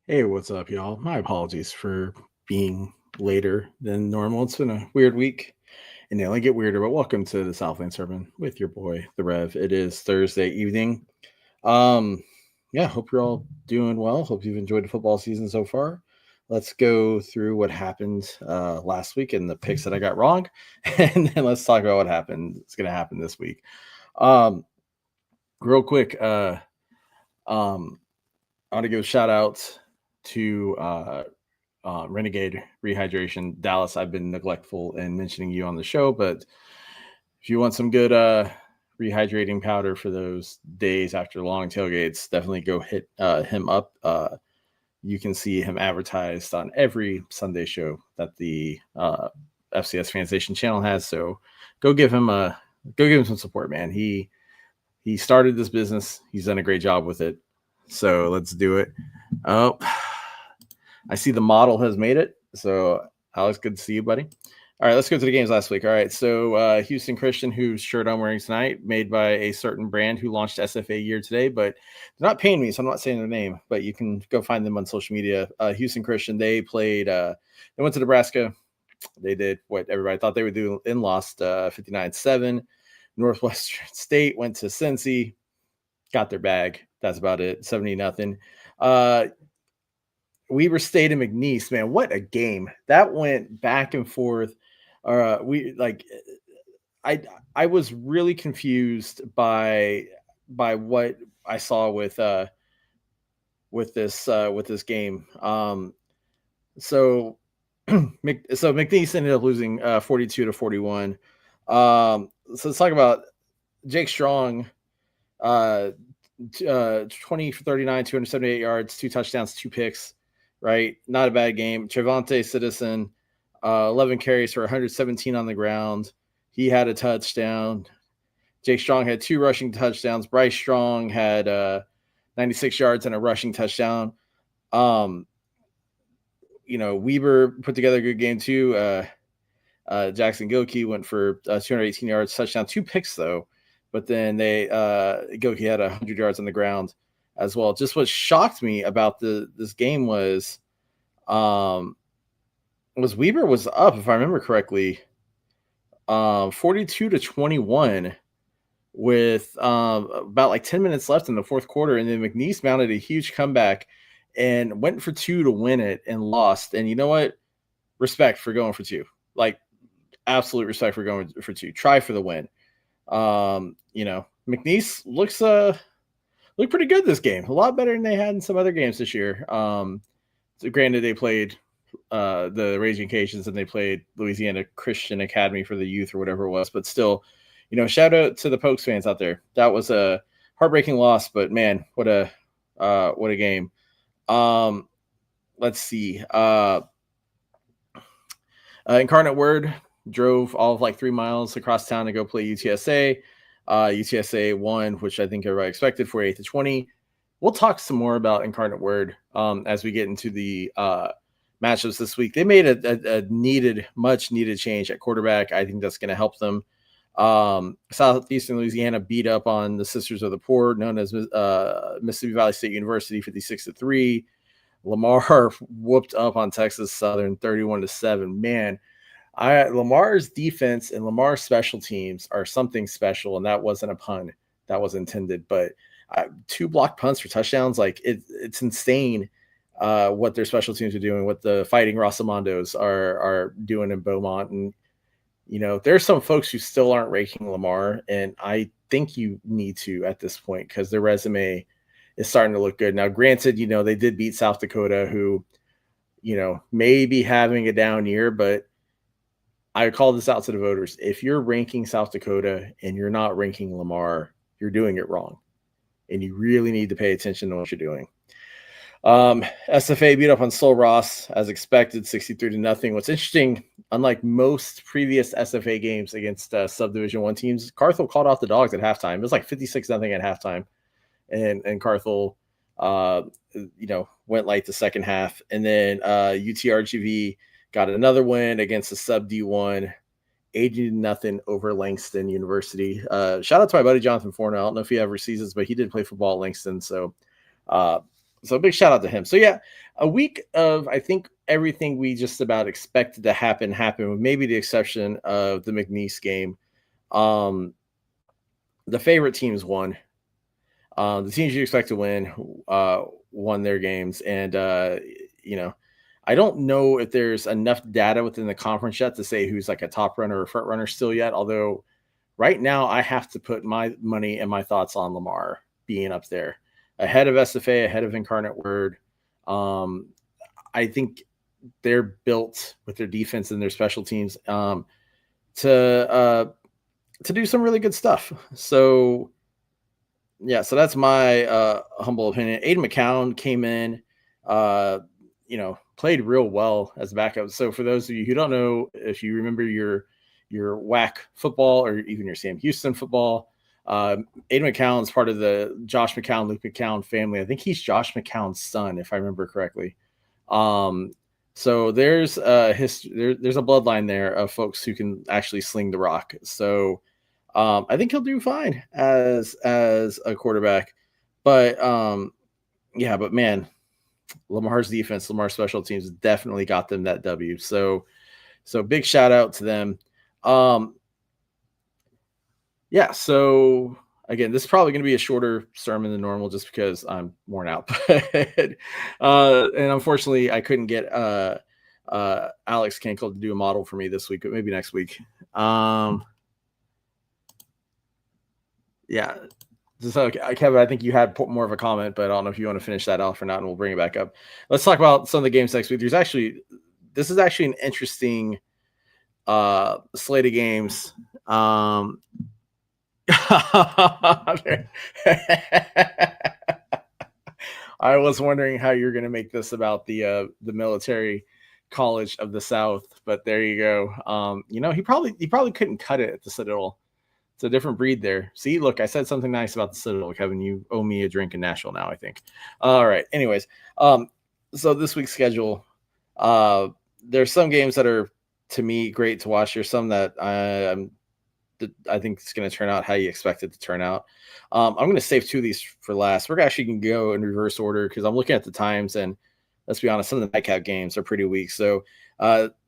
Hey, what's up, y'all? My apologies for being later than normal. It's been a weird week, and they only get weirder. But welcome to the Southland Sermon with your boy, the Rev. It is Thursday evening. Um, yeah, hope you're all doing well. Hope you've enjoyed the football season so far. Let's go through what happened last week and the picks that I got wrong, and then let's talk about what happened. It's going to happen this week. Um, real quick, um, I want to give a shout out to Renegade Rehydration Dallas. I've been neglectful in mentioning you on the show, but if you want some good rehydrating powder for those days after long tailgates, definitely go hit him up. You can see him advertised on every Sunday show that the FCS Fans Nation channel has. So go give him some support, man. He started this business. He's done a great job with it. So let's do it. Oh, I see the model has made it. So, Alex, good to see you, buddy. All right, let's go to the games last week. All right, so Houston Christian, whose shirt I'm wearing tonight, made by a certain brand who launched SFA year today, but they're not paying me, so I'm not saying their name, but you can go find them on social media. Houston Christian, they played, they went to Nebraska. They did what everybody thought they would do and lost 59-7. Northwestern State went to Cincy, got their bag. That's about it, 70-0. Weber State and McNeese, man, what a game. That went back and forth. I was really confused by what I saw with this game. So McNeese ended up losing 42-41. So let's talk about Jake Strong. 20 for 39, 278 yards, 2 touchdowns, 2 picks, right? Not a bad game. Trevante Citizen, 11 carries for 117 on the ground. He had a touchdown. Jake Strong had 2 rushing touchdowns. Bryce Strong had 96 yards and a rushing touchdown. Weber put together a good game too. Jackson Gilkey went for 218 yards, touchdown, 2 picks though. But then Gilkey had 100 yards on the ground as well. Just what shocked me about this game was Weber was up, if I remember correctly, 42-21 with about like 10 minutes left in the fourth quarter, and then McNeese mounted a huge comeback and went for 2 to win it and lost. And you know what? Respect for going for 2. Like, absolute respect for going for 2. Try for the win. McNeese looked pretty good this game. A lot better than they had in some other games this year. So granted, they played the Raging Cajuns and they played Louisiana Christian Academy for the youth or whatever it was. But still, shout out to the Pokes fans out there. That was a heartbreaking loss, but man, what a game. Let's see. Incarnate Word drove all of like 3 miles across town to go play UTSA. UTSA won, which I think everybody expected, 48-20. We'll talk some more about Incarnate Word as we get into the matchups this week. They made a much needed change at quarterback. I think that's going to help them. Southeastern Louisiana beat up on the Sisters of the Poor, known as Mississippi Valley State University, 56-3. Lamar whooped up on Texas Southern, 31-7. Man, Lamar's defense and Lamar's special teams are something special, and that wasn't a pun. That was intended. But 2 blocked punts for touchdowns, like it's insane what their special teams are doing, what the Fighting Rosamondos are doing in Beaumont. And, there's some folks who still aren't ranking Lamar, and I think you need to at this point because their resume is starting to look good. Now, granted, they did beat South Dakota, who, may be having a down year, but I call this out to the voters. If you're ranking South Dakota and you're not ranking Lamar, you're doing it wrong. And you really need to pay attention to what you're doing. SFA beat up on Sul Ross as expected, 63-0. What's interesting, unlike most previous SFA games against Subdivision 1 teams, Carthel called off the dogs at halftime. It was like 56-0 at halftime. And Carthel, went light the second half. And then UTRGV got another win against the Sub D1, 80-0 over Langston University. Shout out to my buddy Jonathan Forno. I don't know if he ever sees this, but he did play football at Langston. So So big shout out to him. So yeah, a week of I think everything we just about expected to happened, with maybe the exception of the McNeese game. Um, the favorite teams won. The teams you expect to win won their games, and you know, I don't know if there's enough data within the conference yet to say who's like a top runner or front runner still yet. Although right now, I have to put my money and my thoughts on Lamar being up there ahead of SFA, ahead of Incarnate Word. Um, I think they're built with their defense and their special teams to do some really good stuff. So yeah, so that's my humble opinion. Aiden McCown came in, played real well as a backup. So for those of you who don't know, if you remember your WAC football or even your Sam Houston football, Aiden McCown is part of the Josh McCown, Luke McCown family. I think he's Josh McCown's son, if I remember correctly. So there's there's a bloodline there of folks who can actually sling the rock. So I think he'll do fine as a quarterback, but but man, Lamar's defense, Lamar's special teams definitely got them that W. So big shout out to them. So again, this is probably going to be a shorter sermon than normal just because I'm worn out. And unfortunately, I couldn't get Alex Kenkel to do a model for me this week, but maybe next week. Yeah. So, Kevin, I think you had more of a comment, but I don't know if you want to finish that off or not, and we'll bring it back up. Let's talk about some of the games next week. This is actually an interesting slate of games. I was wondering how you're going to make this about the military college of the South, but there you go. He probably couldn't cut it at the Citadel. It's a different breed there. See, look, I said something nice about the Citadel, Kevin. You owe me a drink in Nashville now, I think. All right. Anyways, so this week's schedule, there's some games that are, to me, great to watch. There's some that I think it's going to turn out how you expect it to turn out. I'm going to save two of these for last. We're actually going to go in reverse order because I'm looking at the times, and let's be honest, some of the nightcap games are pretty weak. So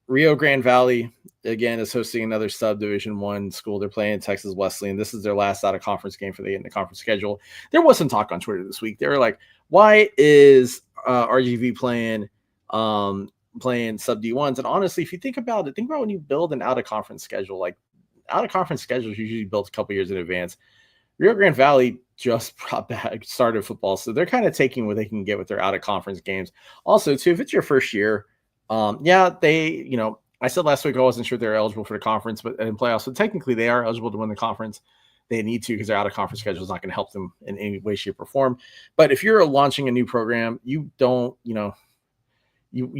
Rio Grande Valley, again, is hosting another Subdivision 1 school. They're playing Texas Wesleyan. This is their last out-of-conference game for the conference schedule. There was some talk on Twitter this week. They were like, why is RGV playing Sub D1s? And honestly, if you think about it, think about when you build an out-of-conference schedule. Like, out-of-conference schedules usually built a couple years in advance. Rio Grande Valley just brought back started football, so they're kind of taking what they can get with their out-of-conference games. Also, too, if it's your first year, I said last week I wasn't sure they're eligible for the conference, but in playoffs, so technically they are eligible to win the conference. They need to because their out-of-conference schedule is not going to help them in any way, shape, or form. But if you're launching a new program, you don't, you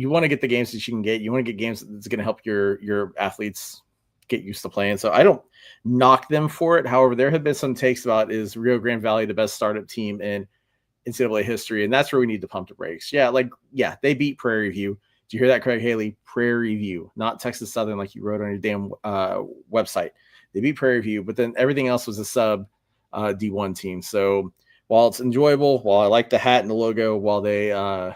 want to get the games that you can get. You want to get games that's going to help your athletes get used to playing. So I don't knock them for it. However, there have been some takes about, is Rio Grande Valley the best startup team in NCAA history? And that's where we need to pump the brakes. Yeah, they beat Prairie View. Did you hear that, Craig Haley? Prairie View, not Texas Southern like you wrote on your damn website. They beat Prairie View, but then everything else was a sub D1 team. So while it's enjoyable, while I like the hat and the logo, while they are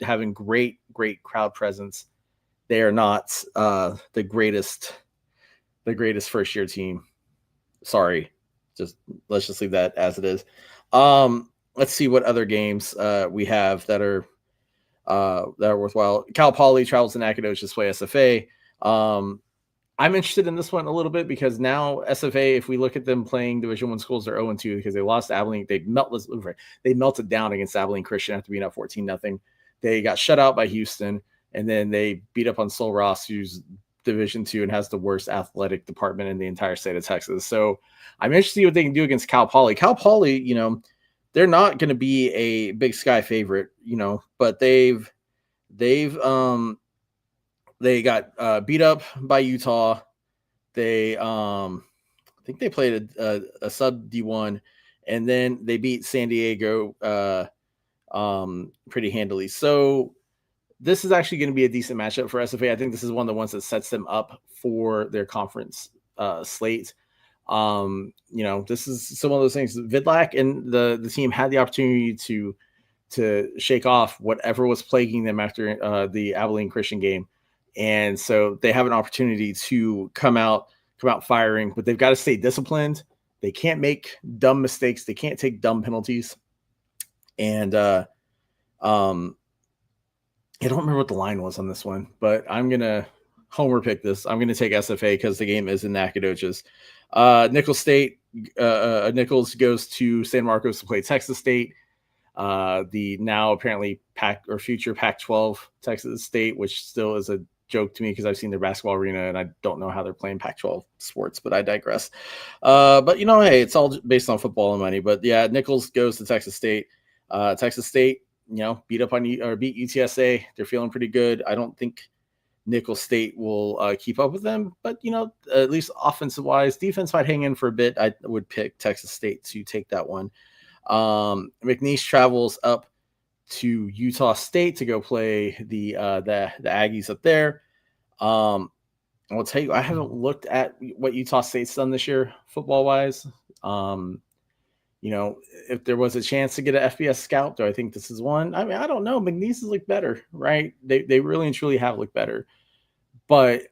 having great crowd presence, they are not the greatest first year team. Sorry, let's just leave that as it is. Let's see what other games we have that are worthwhile. Cal Poly travels to Nacogdoches to play SFA. I'm interested in this one a little bit because now SFA, if we look at them playing Division I schools, they're 0-2 because they lost to Abilene. They melted down against Abilene Christian after being up 14-0. They got shut out by Houston, and then they beat up on Sol Ross, who's Division II and has the worst athletic department in the entire state of Texas. So I'm interested to see what they can do against Cal Poly. Cal Poly, they're not going to be a Big Sky favorite, but they got beat up by Utah. They I think they played a sub D1, and then they beat San Diego pretty handily. So this is actually going to be a decent matchup for SFA. I think this is one of the ones that sets them up for their conference slate. This is some of those things. Vidlac and the team had the opportunity to to shake off whatever was plaguing them after the Abilene Christian game. And so they have an opportunity to come out firing, but they've got to stay disciplined. They can't make dumb mistakes. They can't take dumb penalties. And I don't remember what the line was on this one, but I'm going to homer pick this. I'm going to take SFA because the game is in Nacogdoches. Nichols State, Nichols goes to San Marcos to play Texas State. The now apparently future Pac-12 Texas State, which still is a joke to me because I've seen their basketball arena and I don't know how they're playing Pac-12 sports, but I digress. But hey, it's all based on football and money. But yeah, Nichols goes to Texas State. Texas State, beat UTSA. They're feeling pretty good. I don't think Nichols State will keep up with them, but at least offensive wise, defense might hang in for a bit. I would pick Texas State to take that one. McNeese travels up to Utah State to go play the Aggies up there. I'll tell you, I haven't looked at what Utah State's done this year football wise. If there was a chance to get an FBS scout, do I think this is one? I mean, I don't know. McNeese has looked better, right? They really and truly have looked better. But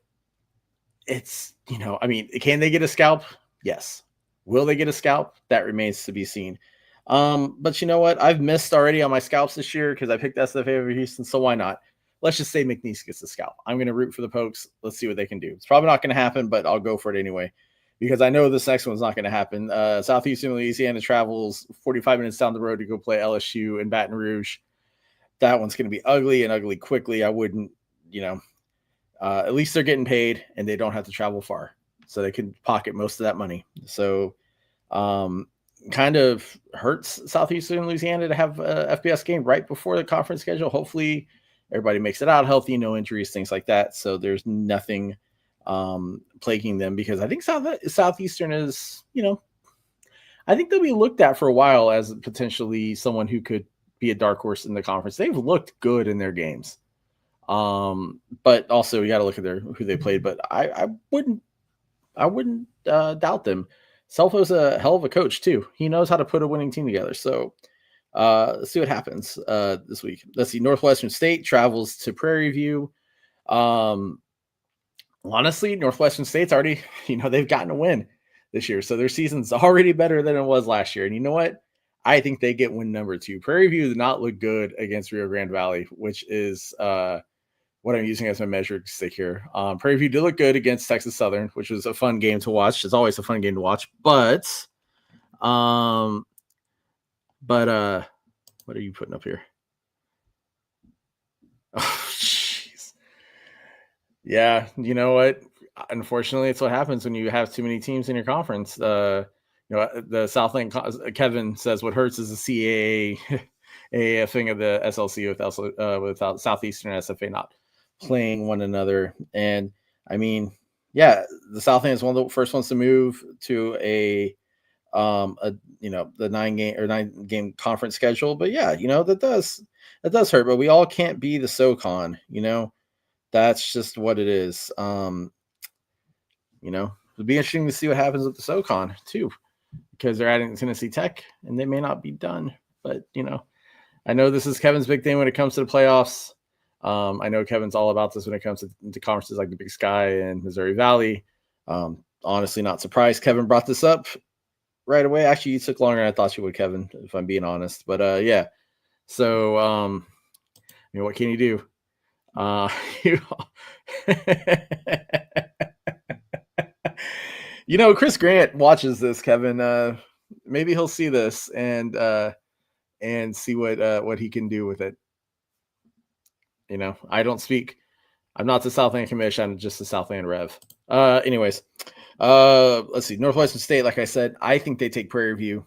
it's, can they get a scalp? Yes. Will they get a scalp? That remains to be seen. But you know what? I've missed already on my scalps this year because I picked SFA over Houston, so why not? Let's just say McNeese gets the scalp. I'm going to root for the Pokes. Let's see what they can do. It's probably not going to happen, but I'll go for it anyway because I know this next one's not going to happen. Southeastern Louisiana travels 45 minutes down the road to go play LSU in Baton Rouge. That one's going to be ugly and ugly quickly. I wouldn't, at least they're getting paid and they don't have to travel far, so they can pocket most of that money. So, kind of hurts Southeastern Louisiana to have a FBS game right before the conference schedule. Hopefully everybody makes it out healthy, no injuries, things like that. So there's nothing plaguing them because I think Southeastern is, I think they'll be looked at for a while as potentially someone who could be a dark horse in the conference. They've looked good in their games. But also you got to look at who they played, but I wouldn't doubt them. Selfo's a hell of a coach too. He knows how to put a winning team together. So let's see what happens this week. Let's see. Northwestern State travels to Prairie View. Honestly, Northwestern State's already, they've gotten a win this year. So their season's already better than it was last year. And you know what? I think they get win number 2. Prairie View did not look good against Rio Grande Valley, which is what I'm using as my measuring stick here. Prairie View did look good against Texas Southern, which was a fun game to watch. It's always a fun game to watch. But what are you putting up here? Oh, jeez. Yeah, you know what? Unfortunately, it's what happens when you have too many teams in your conference. The Southland Kevin says what hurts is the CAA a thing of the SLC without Southeastern SFA not playing one another. And I mean, yeah, the Southland is one of the first ones to move to the 9 game conference schedule. But yeah, that does hurt, but we all can't be the SoCon, that's just what it is. It'll be interesting to see what happens with the SoCon too, because they're adding Tennessee Tech and they may not be done, but I know this is Kevin's big thing when it comes to the playoffs. I know Kevin's all about this when it comes to conferences like the Big Sky and Missouri Valley. Honestly, not surprised Kevin brought this up right away. Actually, you took longer than I thought you would, Kevin, if I'm being honest. But yeah. So what can you do? Chris Grant watches this, Kevin. Maybe he'll see this and see what he can do with it. I don't speak. I'm not the Southland Commission. I'm just the Southland Rev. Anyways, let's see. Northwestern State, like I said, I think they take Prairie View.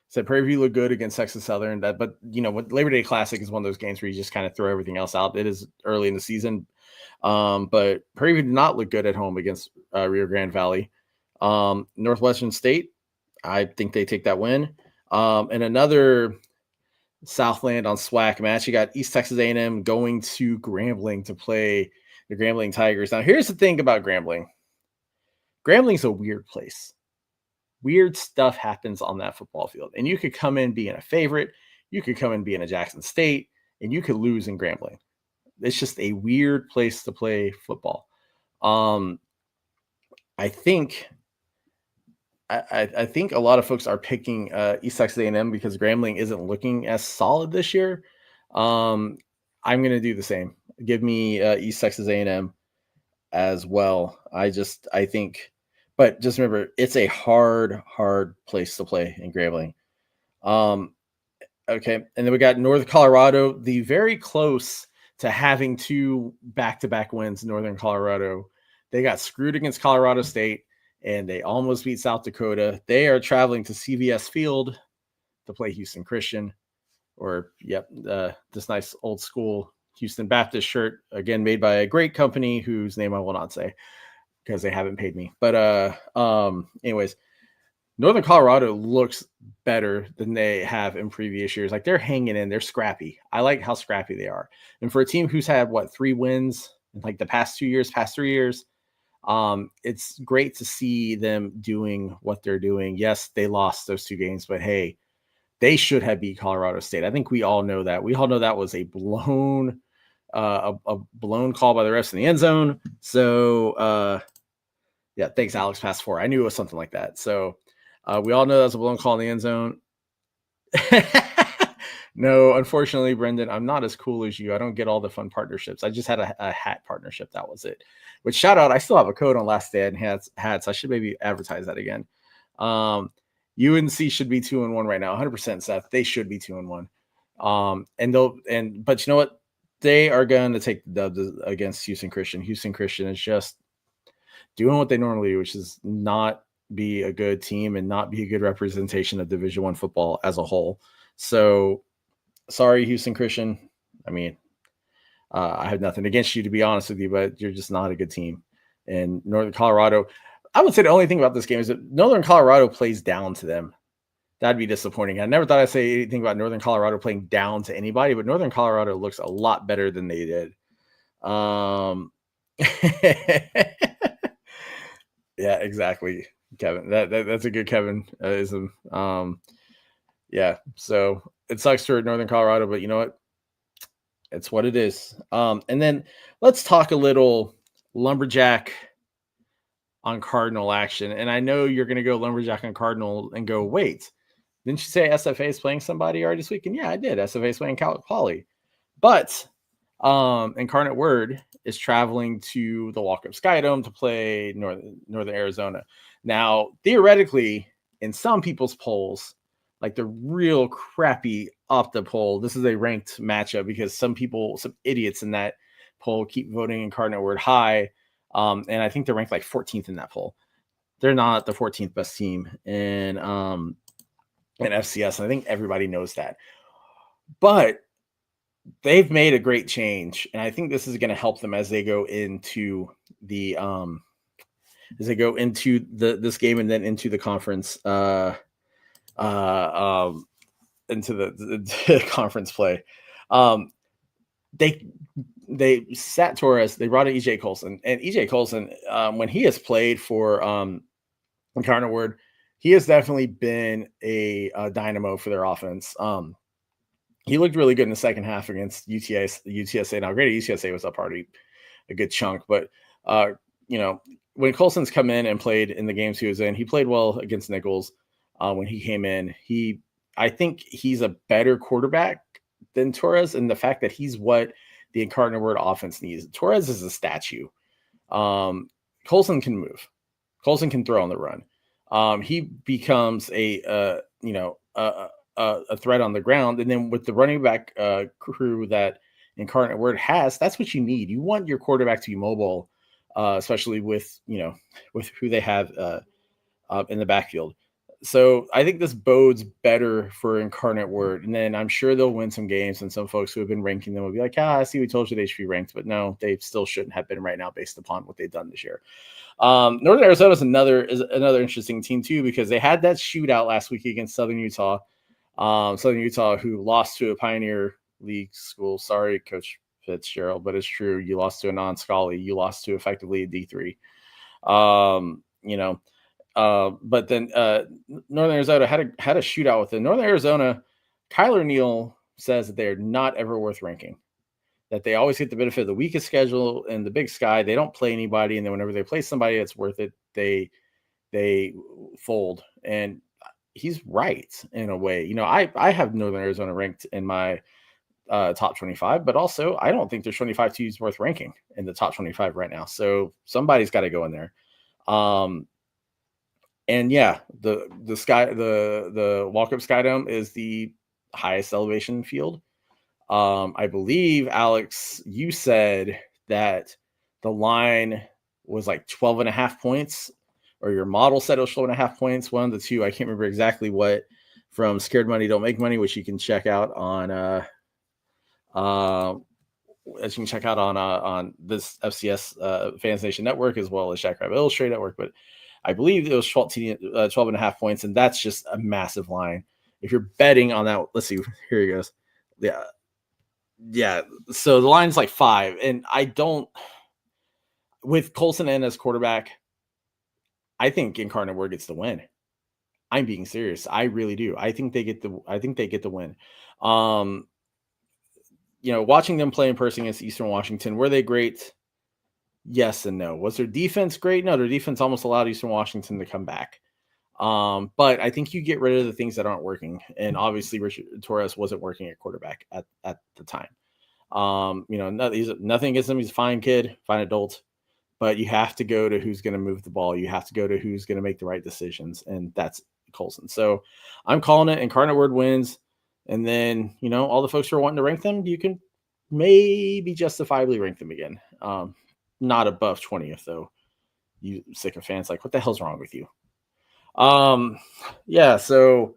Said Prairie View looked good against Texas Southern. But Labor Day Classic is one of those games where you just kind of throw everything else out. It is early in the season. But Prairie View did not look good at home against Rio Grande Valley. Northwestern State, I think they take that win. And another Southland on SWAC match, you got East Texas A&M going to Grambling to play the Grambling Tigers. Now, here's the thing about Grambling. Grambling's a weird place. Weird stuff happens on that football field. And you could come in being a favorite. You could come and be in a Jackson State, and you could lose in Grambling. It's just a weird place to play football. I think I think a lot of folks are picking East Texas A&M because Grambling isn't looking as solid this year. I'm going to do the same. Give me East Texas A&M as well. I think, but just remember, it's a hard place to play in Grambling. Okay, and then we got Northern Colorado, the very close to having 2 back-to-back wins. Northern Colorado, they got screwed against Colorado State, and they almost beat South Dakota. They are traveling to CVS Field to play Houston Christian, or this nice old school Houston Baptist shirt, again made by a great company whose name I will not say because they haven't paid me. But anyways, Northern Colorado looks better than they have in previous years. Like, they're hanging in, they're scrappy. I like how scrappy they are. And for a team who's had 3 wins in like the past 3 years, it's great to see them doing what they're doing. Yes, they lost those 2 games, but hey, they should have beat Colorado State. I think we all know that. We all know that was a blown call by the refs in the end zone. So thanks, Alex. Pass 4. I knew it was something like that. So we all know that was a blown call in the end zone. No, unfortunately, Brendan, I'm not as cool as you. I don't get all the fun partnerships. I just had a hat partnership. That was it. Which, shout out, I still have a code on Last Day and hats. I should maybe advertise that again. UNC should be 2-1 right now. 100%, Seth. They should be 2-1. But you know what? They are going to take the dubs against Houston Christian. Houston Christian is just doing what they normally do, which is not be a good team and not be a good representation of Division I football as a whole. So sorry, Houston Christian. I mean, I have nothing against you, to be honest with you, but you're just not a good team. And Northern Colorado, I would say the only thing about this game is that Northern Colorado plays down to them. That'd be disappointing. I never thought I'd say anything about Northern Colorado playing down to anybody, but Northern Colorado looks a lot better than they did. Yeah, exactly, Kevin. That's a good Kevin-ism. Yeah, so it sucks for Northern Colorado, but you know what? It's what it is. And then let's talk a little Lumberjack on Cardinal action. And I know you're going to go Lumberjack on Cardinal and go, wait, didn't you say SFA is playing somebody already this week? And yeah, I did. SFA is playing Cal Poly. But Incarnate Word is traveling to the Walkup Skydome to play Northern Arizona. Now, theoretically, in some people's polls, like the real crappy Opta poll, this is a ranked matchup because some idiots in that poll keep voting Incarnate Word high. And I think they're ranked like 14th in that poll. They're not the 14th best team in FCS. And I think everybody knows that. But they've made a great change, and I think this is going to help them as they go into the this game and then into the conference into the conference play. They sat Torres. They brought in EJ Colson, and EJ Colson, when he has played for Incarnate Word, he has definitely been a dynamo for their offense. He looked really good in the second half against UTSA. Now, granted, UTSA was up already a good chunk, but when Colson's come in and played in the games he was in, he played well against Nichols. When he came in, I think he's a better quarterback than Torres, and the fact that he's what the Incarnate Word offense needs. Torres is a statue. Colson can move. Colson can throw on the run. He becomes a threat on the ground, and then with the running back crew that Incarnate Word has, that's what you need. You want your quarterback to be mobile, especially with who they have in the backfield. So I think this bodes better for Incarnate Word, and then I'm sure they'll win some games, and some folks who have been ranking them will be like, I see, we told you they should be ranked, but no, they still shouldn't have been right now based upon what they've done this year. Northern Arizona is another interesting team too, because they had that shootout last week against Southern Utah, who lost to a Pioneer League school. Sorry, Coach Fitzgerald, but it's true. You lost to a non-Scully. You lost to effectively a D3. But then Northern Arizona had a shootout with them. Northern Arizona Kyler Neal says that they are not ever worth ranking, that they always get the benefit of the weakest schedule in the Big Sky. They don't play anybody, and then whenever they play somebody that's worth it, they fold. And he's right in a way. You know, I have Northern Arizona ranked in my top 25, but also I don't think there's 25 teams worth ranking in the top 25 right now. So somebody's got to go in there. And yeah, the walk-up Sky Dome is the highest elevation field. I believe, Alex, you said that the line was like 12 and a half points, or your model said it was 12 and a half points. One of the two, I can't remember exactly what, from Scared Money Don't Make Money, which you can check out on as you can check out on this FCS Fans Nation network, as well as Jack Rabbit Illustrated network. But I believe it was 12 and a half points, and that's just a massive line. If you're betting on that, let's see, here he goes. Yeah. So the line's like 5, and I don't, with Colson in as quarterback, I think Incarnate Word gets the win. I'm being serious. I really do. I think they get the win. You know, watching them play in person against Eastern Washington, were they great? Yes and no. Was their defense great? No, their defense almost allowed Eastern Washington to come back. But I think you get rid of the things that aren't working. And obviously Richard Torres wasn't working at quarterback at the time. You know, nothing against him. He's a fine kid, fine adult, but you have to go to who's going to move the ball. You have to go to who's going to make the right decisions. And that's Colson. So I'm calling it. Incarnate Word wins. And then, you know, all the folks who are wanting to rank them, you can maybe justifiably rank them again. Not above 20th, though. You sycophants, like, what the hell's wrong with you? Yeah, so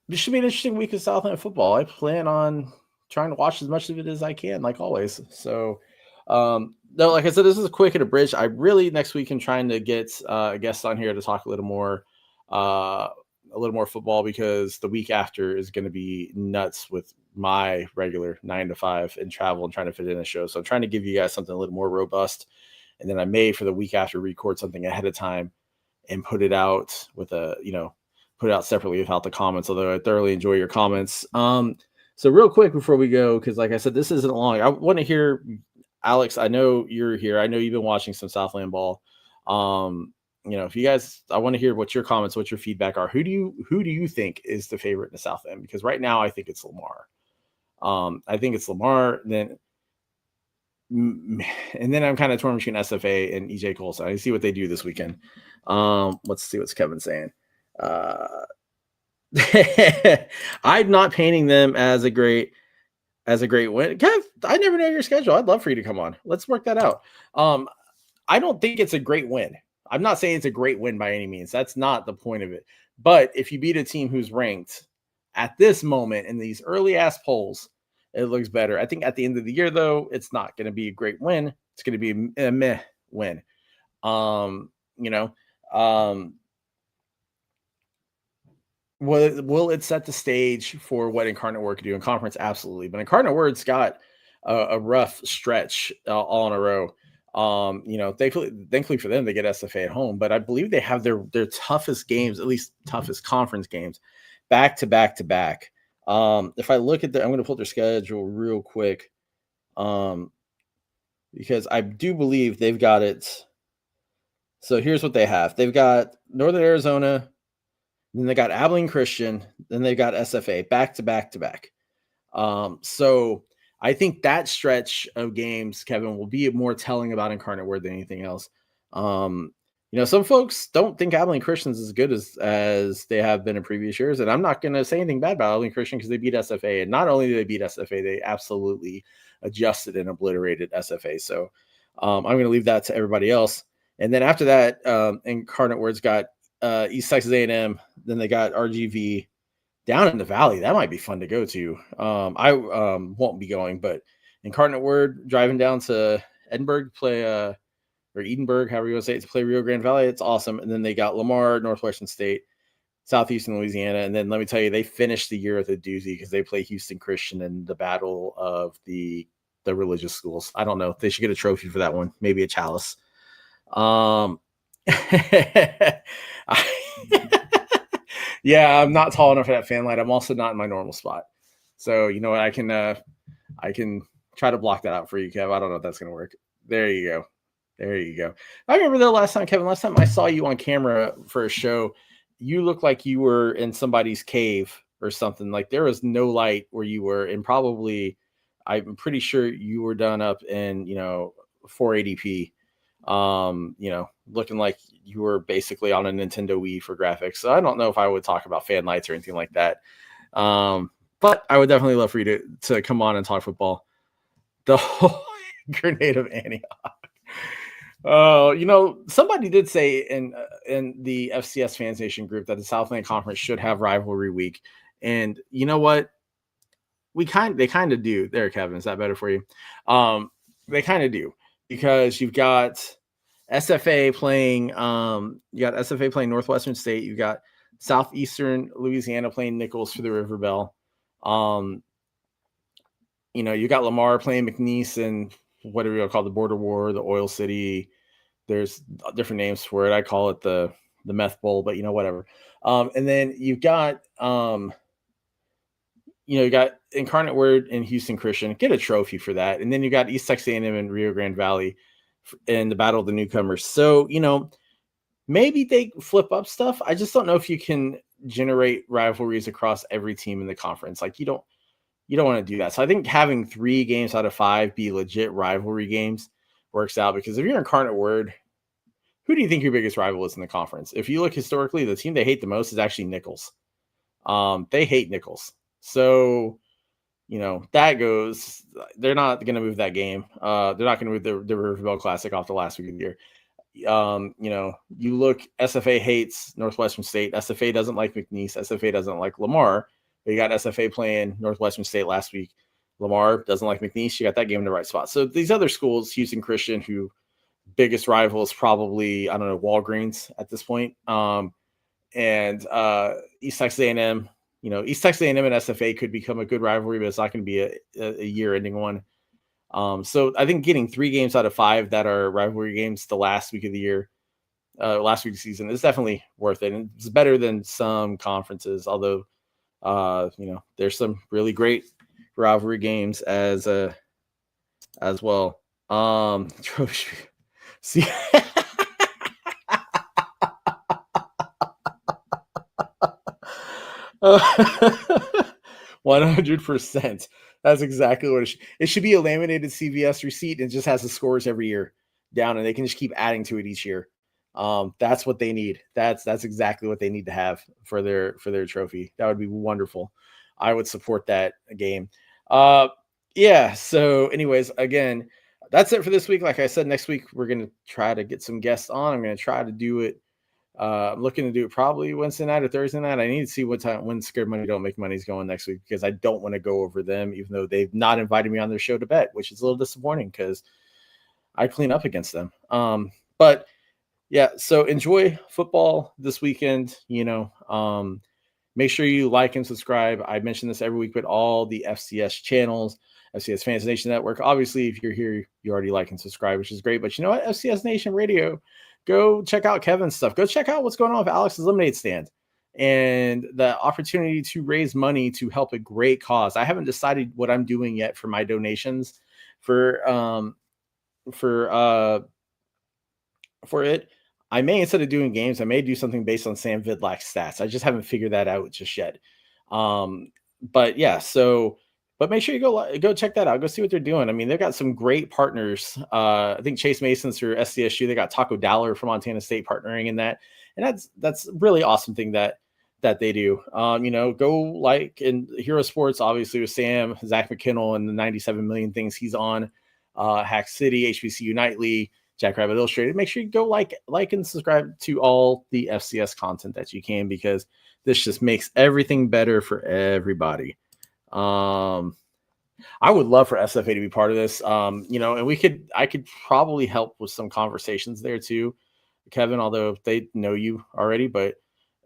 this should be an interesting week of Southland football. I plan on trying to watch as much of it as I can, like always. So, no, like I said, this is a quick and a bridge. I really next week am trying to get a guest on here to talk a little more football, because the week after is going to be nuts with my regular 9 to 5 and travel and trying to fit in a show. So I'm trying to give you guys something a little more robust. And then I may, for the week after, record something ahead of time and put it out with put it out separately without the comments, although I thoroughly enjoy your comments. So real quick before we go, because like I said, this isn't long. I want to hear, Alex, I know you're here. I know you've been watching some Southland ball. You know, if you guys, I want to hear what your comments, what your feedback are. Who do you think is the favorite in the Southland? Because right now I think it's Lamar. I think it's Lamar. And then I'm kind of torn between SFA and EJ Colson. I see what they do this weekend. Let's see what's Kevin saying. I'm not painting them as a great win. Kev, I never know your schedule. I'd love for you to come on. Let's work that out. I don't think it's a great win. I'm not saying it's a great win by any means. That's not the point of it. But if you beat a team who's ranked at this moment in these early ass polls, it looks better. I think at the end of the year, though, it's not going to be a great win. It's going to be a meh win. Will it set the stage for what Incarnate Word could do in conference? Absolutely. But Incarnate Word's got a rough stretch all in a row. Thankfully for them, they get SFA at home, but I believe they have their toughest games, at least toughest conference games, back to back to back. If I look at I'm going to pull their schedule real quick, because I do believe they've got it. So here's what they have. They've got Northern Arizona, then they got Abilene Christian, then they've got SFA back to back to back. So I think that stretch of games, Kevin, will be more telling about Incarnate Word than anything else. Some folks don't think Abilene Christian's as good as they have been in previous years, and I'm not going to say anything bad about Abilene Christian because they beat SFA, and not only did they beat SFA, they absolutely adjusted and obliterated SFA. So I'm going to leave that to everybody else. And then after that, Incarnate Word's got East Texas A&M, then they got RGV down in the Valley. That might be fun to go to. I won't be going, but Incarnate Word driving down to Edinburgh to play, or Edinburgh, however you want to say it, to play Rio Grande Valley. It's awesome. And then they got Lamar, Northwestern State, Southeastern Louisiana. And then let me tell you, they finished the year with a doozy because they play Houston Christian in the battle of the religious schools. I don't know. They should get a trophy for that one. Maybe a chalice. Yeah, I'm not tall enough for that fan light. I'm also not in my normal spot. So you know what? I can try to block that out for you, Kev. I don't know if that's gonna work. There you go. There you go. I remember the last time, Kevin. Last time I saw you on camera for a show, you looked like you were in somebody's cave or something. Like there was no light where you were, and probably I'm pretty sure you were done up in 480p. Looking like you were basically on a Nintendo Wii for graphics. So I don't know if I would talk about fan lights or anything like that. But I would definitely love for you to come on and talk football. The whole grenade of Antioch. Oh, somebody did say in the FCS Fans Nation group that the Southland Conference should have rivalry week, and you know what? They kind of do. There, Kevin, is that better for you? They kind of do because you've got SFA playing. You got SFA playing Northwestern State. You've got Southeastern Louisiana playing Nichols for the River Bell. You got Lamar playing McNeese and whatever you'll call the Border War, the Oil City. There's different names for it. I call it the Meth Bowl, but whatever. And then you've got you got Incarnate Word and Houston Christian. Get a trophy for that. And then you got East Texas A&M and Rio Grande Valley in the Battle of the Newcomers. So maybe they flip up stuff. I just don't know if you can generate rivalries across every team in the conference. Like you don't want to do that. So I think having 3 games out of 5 be legit rivalry games works out, because if you're Incarnate Word, who do you think your biggest rival is in the conference? If you look historically, the team they hate the most is actually Nichols. They hate Nichols. So, that goes, they're not going to move that game. They're not going to move the River Bell Classic off the last week of the year. You look, SFA hates Northwestern State. SFA doesn't like McNeese. SFA doesn't like Lamar. But you got SFA playing Northwestern State last week. Lamar doesn't like McNeese. You got that game in the right spot. So these other schools, Houston Christian, who biggest rival is probably, I don't know, Walgreens at this point. And East Texas A&M, East Texas A&M and SFA could become a good rivalry, but it's not going to be a year-ending one. So I think getting 3 games out of 5 that are rivalry games the last week of the year, last week of the season, is definitely worth it. And it's better than some conferences, although, there's some really great rivalry games as well. See. 100%. That's exactly what it should be. A laminated CVS receipt and just has the scores every year down, and they can just keep adding to it each year. That's what they need. That's exactly what they need to have for their trophy. That would be wonderful. I would support that game. Yeah. So anyways, again, that's it for this week. Like I said, next week we're going to try to get some guests on. I'm going to try to do it. I'm looking to do it probably Wednesday night or Thursday night. I need to see what time when Scared Money Don't Make Money is going next week, because I don't want to go over them, even though they've not invited me on their show to bet, which is a little disappointing because I clean up against them. But yeah, so enjoy football this weekend. Make sure you like and subscribe. I mention this every week, but all the FCS channels, FCS Fans Nation Network. Obviously, if you're here, you already like and subscribe, which is great. But you know what? FCS Nation Radio. Go check out Kevin's stuff. Go check out what's going on with Alex's Lemonade Stand and the opportunity to raise money to help a great cause. I haven't decided what I'm doing yet for my donations for it. I may, instead of doing games, I may do something based on Sam Vidlak's stats. I just haven't figured that out just yet. But yeah, but make sure you go check that out. Go see what they're doing. I mean, they've got some great partners. I think Chase Mason's through SCSU. They got Taco Dowler from Montana State partnering in that. And that's really awesome thing that they do. Go like in Hero Sports, obviously with Sam, Zach McKinnell, and the 97 million things he's on. Hack City, HBCU Nightly, Jackrabbit Illustrated. Make sure you go like and subscribe to all the FCS content that you can, because this just makes everything better for everybody. I would love for SFA to be part of this. And I could probably help with some conversations there too, Kevin, although they know you already, but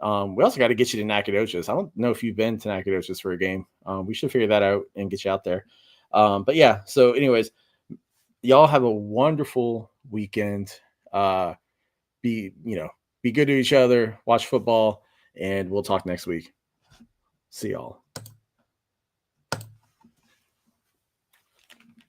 we also got to get you to Nacogdoches. I don't know if you've been to Nacogdoches for a game. We should figure that out and get you out there. But yeah, so anyways, y'all have a wonderful weekend. Be good to each other, watch football, and we'll talk next week. See y'all.